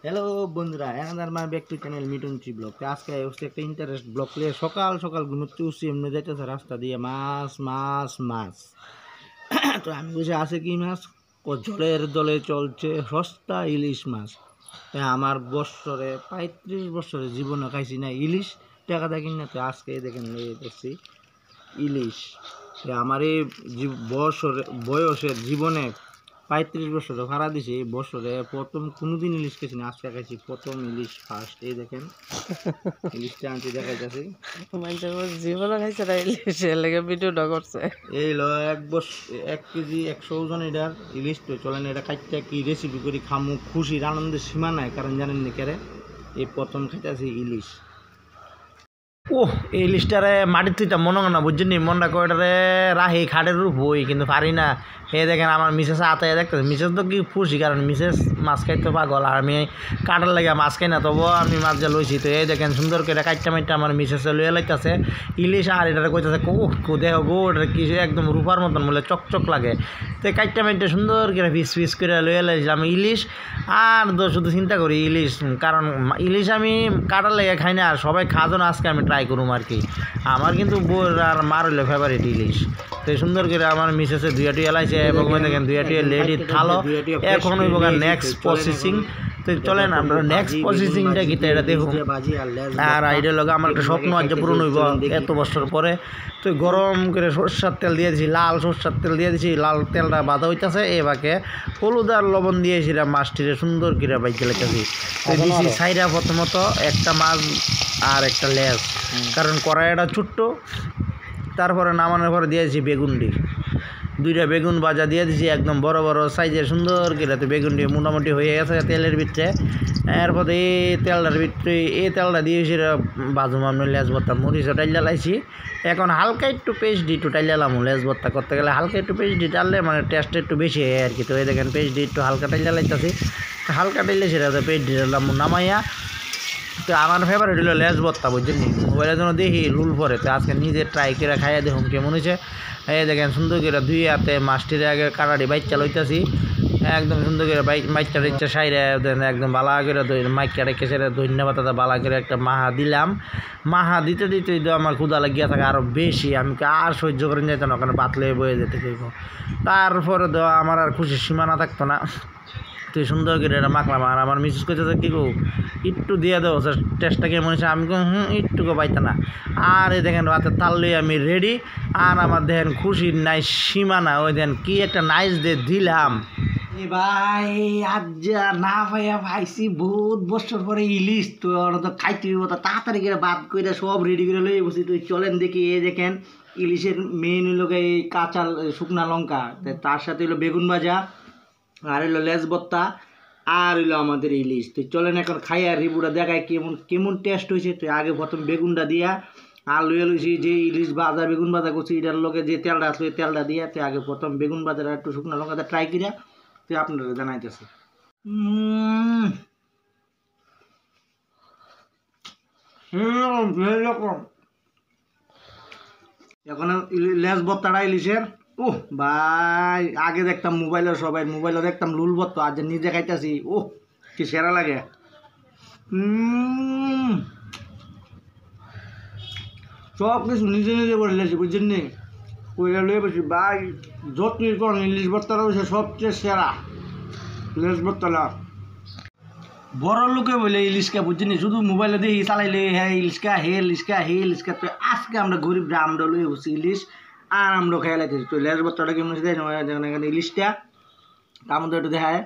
Hello বন্ধুরা, another my back to channel মিটুনচি blog. আজকে হচ্ছে একটা ইন্টারেস্ট ব্লগ নিয়ে সকাল সকাল ঘুমোতে উঠছি, এমনি যাইতেছে রাস্তা দিয়ে মাছ মাছ মাছ। তো আমি বসে আছে কি মাছ, জলের দলে চলছে সস্তা ইলিশ মাছ। আমার বৎসরে 35 বছরে জীবনে খাইছি না ইলিশ, টাকা দেখি না। তো আজকে দেখেন দেখছি ইলিশ। আমার এই বয়সের জীবনে 35 বছরে ভাড়া দিছি, এই বছরে প্রথম কোনোদিন ইলিশ খেয়েছি না, আজকে খাইছি প্রথম ইলিশ ফার্স্ট। এই দেখেন ইলিশটা আনছি, দেখাইতেছি। জীবনে খাইছে না ইলিশ, লেগে ভিডিওটা করছে। এই লো 1 কেজি 100 ওজন এটার ইলিশ। তো চলেন এটা কাটতে কি রেসিপি করি খামু, খুশির আনন্দের সীমা নাই। কারণ জানেন নি কেরে এই প্রথম খাইতেছি ইলিশ। এই ইলিশটারে মাটির তুইটা মনে হয় না, বুঝছেন নি, মনটা কয়টারে রাহি খাটের রূপ হই কিন্তু পারি না। দেখেন আমার মিসেস আতায় দেখতেছে, মিসেস তো কি খুশি, কারণ মিসেস মাছ খাইতে পাগল, আর আমি কাটার লাগে মাছ খাই না, তবুও আমি মাছ যা লইছি। তো এই দেখেন সুন্দর করে কাটটা মাইটটা আমার মিসেসে লইয়া লাইতেছে ইলিশ। আর এটারে কইতেছে দেখো গো, এটা কি একদম রূপার মতন বলে চকচক লাগে। তো কাটটা মাইটটা সুন্দর করে পিস পিস করে লইয়া লাইছিলাম ইলিশ। আর তো শুধু চিন্তা করি ইলিশ, কারণ ইলিশ আমি কাটার লেগে খাই না, আর সবাই খাওয়ার জন্য আজকে আমি ট্রাই করুম আর কি। আমার কিন্তু বউর আর মার হইলে ফেভারিট ইলিশ। তো সুন্দর করে আমার মিসেসে দুইয়াটি এলাইছে এবং দেখেন দুইয়াটি লেডি থালো। এখন হইব নেক্সট প্রসেসিং। তো চলেন আমরা নেক্সট প্রসেসিংটা কি এটা দেখুন। আর এটার লগে আমার একটা স্বপ্ন আছে পূরণ হইব এত বছর পরে। তো গরম করে সরষার তেল দিয়ে দিয়েছি, লাল সরষার তেল দিয়ে দিয়েছি, লাল তেলটা বাঁধা হইতেছে। এবাকে হলুদ আর লবণ দিয়েছিলাম, মাছটিরে সুন্দর করে বাইকে লেগেছি। তো দিয়েছি সাইডা প্রথমত একটা মাছ আর একটা লেজ, কারণ কড়াইটা ছোট্ট। তারপরে নামানোর পরে দিয়েছি বেগুনটি, 2টা বেগুন ভাজা দিয়ে দিয়েছি একদম বড় বড় সাইজের সুন্দর করে। তো বেগুনটি মোটামুটি হয়ে গেছে তেলের ভিতরে। এরপরে এই তেলটার ভিতরে এই তেলটা দিয়েছি বাজুম আমি লেজ ভর্তা মরিচ টাইলা লাইছি। এখন হালকা একটু পেস্ট দিই, একটু টাইলালাম। লেজ ভর্তা করতে গেলে হালকা একটু পেস্ট দিই টানলে মানে টেস্ট একটু বেশি হয় আর কি। তো এই দেখেন পেস্ট দিই একটু হালকা টাইলা লাইতেছি, হালকা টাইলে সেটা তো পেস্ট দিলাম নামাইয়া। তো আমার ফেভারিট হলো লেজ ভর্তা, বুঝছেন নি। মোবাইলের জন্য দেখি লুল পরে, তো আজকে নিজে ট্রাই করে খাইয়া দেখুন কেমন হয়েছে। এই দেখেন সুন্দর করে 2 হাতে মাছটির আগে কাটাটি বাইচা লইতেছি, একদম সুন্দর করে মাইচটা রেখে সাইডে একদম বালা করে মাইকটা রেখে সেটা ধন্যবাদ বালা করে একটা মাহা দিলাম। মাহা দিতে দিতে আমার ক্ষুদা লাগিয়া থাকে আরও বেশি, আমি আর সহ্য করে যেত না, ওখানে বাতলে বয়ে যেতে চাইব। তারপরে তো আমার আর খুশির সীমানা থাকতো না। তুই সুন্দর করে এটা মাখলাম। আর আমার মিসেস করতেছে কি গো একটু দিয়ে দেবো টেস্টটা কেমন হয়েছে। আমি একটুকু পাইতে না। আর এই দেখেন রাতে তাললে আমি রেডি। আর আমার দেখেন খুশির নাই সীমানা। ওই দেখেন কি একটা নাইস দিয়ে দিলাম ভাই। আজ না ভাইয়া ভাইছি বহুত বছর পরে ইলিশ। তো ওরা তো খাইতে হইব, তো তাড়াতাড়ি করে বাদ করে সব রেডি করে লই বসি। তুই চলেন দেখি। এই দেখেন ইলিশের মেইন হইল এই কাঁচা শুকনা লঙ্কা, তার সাথে হইলো বেগুন ভাজা, আর হইলো লেজ ভর্তা, আর হইলো আমাদের ইলিশ। তো চলেন এখন খাই আর রিভিউটা দেখায় কেমন কেমন টেস্ট হয়েছে। তো আগে প্রথম বেগুনটা দিয়া আর লইয়া লইছি যে ইলিশ ভাজা বেগুন ভাজা করছি, এটার লগে যে তেলটা আসলো এই তেলটা দিয়া। তো আগে প্রথম বেগুন ভাজাটা একটু শুকনো লঙ্কাটা ট্রাই করিয়া তো আপনারা জানাইতেছে। এখন লেজ ভর্তাটা ইলিশের ভাই আগে দেখতাম মোবাইলে, সবাই মোবাইলে দেখতাম লুল ভর্তা, আজ নিজে খাইতেছি কি সেরা লাগে। সব কিছু নিজে নিজে করে লেছি, বুঝছেন নি। ওইটা লয়ে বসি ভাই, যতই করেন ইলিশ ভর্তাটা হয়েছে সবচেয়ে সেরা। লেজ ভর্তাটা বড় লোকে বলে ইলিশকা, বুঝছেন নি। শুধু মোবাইলে দেখি চালাইলে হ্যাঁ ইলিশকা হে ইলিশকা হে ইলিশকা। তো আজকে আমরা গরিবরা আমরা লয়ে বসি ইলিশ, আর আমরা খেয়ে লাইতেছি। তো লেজ ভর্তাটা কেমন হয়েছে দেখেন, এখানে ইলিশটা তার মধ্যে একটু দেখায়।